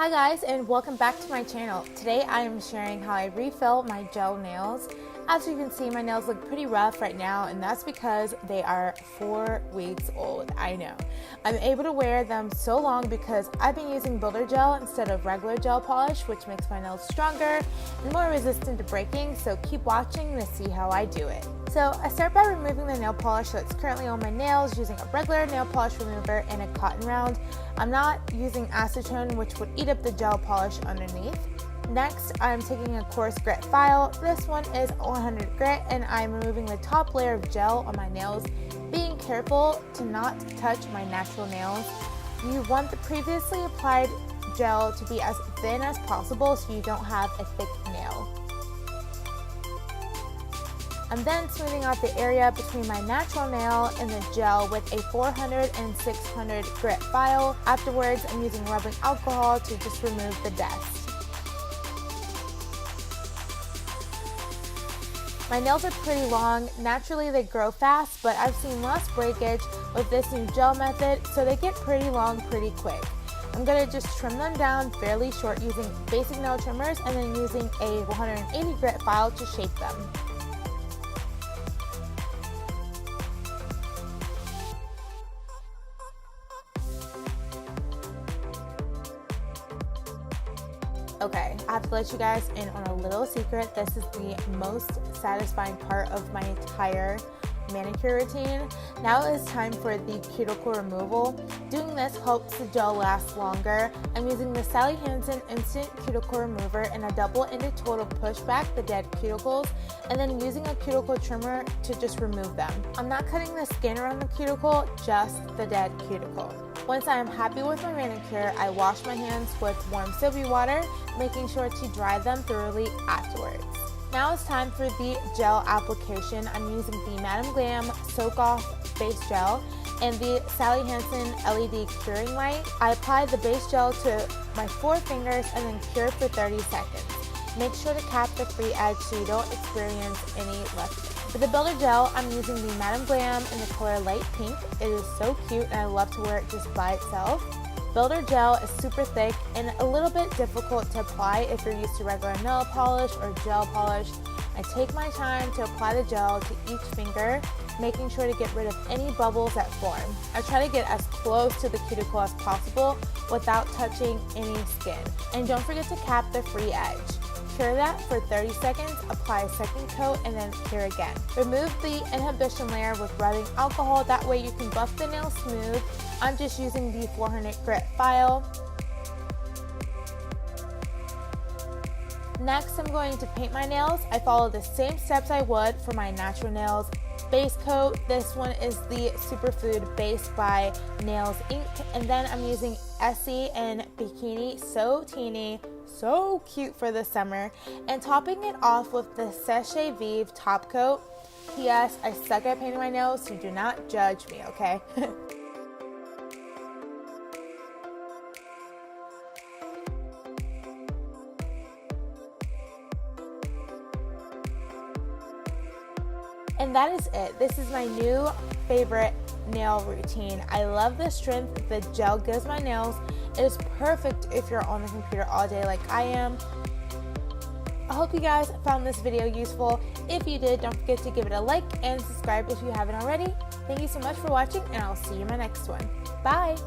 Hi guys, and welcome back to my channel. Today I am sharing how I refill my gel nails. As you can see, my nails look pretty rough right now, and that's because they are 4 weeks old. I know. I'm able to wear them so long because I've been using builder gel instead of regular gel polish, which makes my nails stronger and more resistant to breaking, so keep watching to see how I do it. So I start by removing the nail polish that's currently on my nails using a regular nail polish remover and a cotton round. I'm not using acetone, which would eat up the gel polish underneath. Next, I'm taking a coarse grit file. This one is 100 grit, and I'm removing the top layer of gel on my nails, being careful to not touch my natural nails. You want the previously applied gel to be as thin as possible so you don't have a thick nail. I'm then smoothing out the area between my natural nail and the gel with a 400 and 600 grit file. Afterwards, I'm using rubbing alcohol to just remove the dust. My nails are pretty long. Naturally, they grow fast, but I've seen less breakage with this new gel method, so they get pretty long pretty quick. I'm going to just trim them down fairly short using basic nail trimmers and then using a 180 grit file to shape them. Okay, I have to let you guys in on a little secret. This is the most satisfying part of my entire manicure routine. Now it's time for the cuticle removal. Doing this helps the gel last longer. I'm using the Hansen instant cuticle remover and a double-ended tool to push back the dead cuticles, and then using a cuticle trimmer to just remove them. I'm not cutting the skin around the cuticle, just the dead cuticle. Once I am happy with my manicure, I wash my hands with warm soapy water, making sure to dry them thoroughly afterwards. Now it's time for the gel application. I'm using the Glam Soak Off Base Gel and the Hansen LED Curing Light. I apply the base gel to my 4 fingers and then cure for 30 seconds. Make sure to cap the free edge so you don't experience any leftover. For the builder gel, I'm using the Glam in the color light pink. It is so cute and I love to wear it just by itself. Builder gel is super thick and a little bit difficult to apply if you're used to regular nail polish or gel polish. I take my time to apply the gel to each finger, making sure to get rid of any bubbles that form. I try to get as close to the cuticle as possible without touching any skin. And don't forget to cap the free edge. Cure that for 30 seconds, apply a second coat, and then cure again. Remove the inhibition layer with rubbing alcohol, that way you can buff the nail smooth. I'm just using the 400 grit file. Next, I'm going to paint my nails. I follow the same steps I would for my natural nails. Base coat, this one is the Superfood Base by Nails Inc. And then I'm using Essie and Bikini, so teeny, so cute for the summer, and topping it off with the Seche Vive top coat. P.S. I suck at painting my nails, so do not judge me, okay? And that is it. This is my new favorite nail routine. I love the strength the gel gives my nails. It is perfect if you're on the computer all day like I am. I hope you guys found this video useful. If you did, don't forget to give it a like and subscribe if you haven't already. Thank you so much for watching, and I'll see you in my next one. Bye!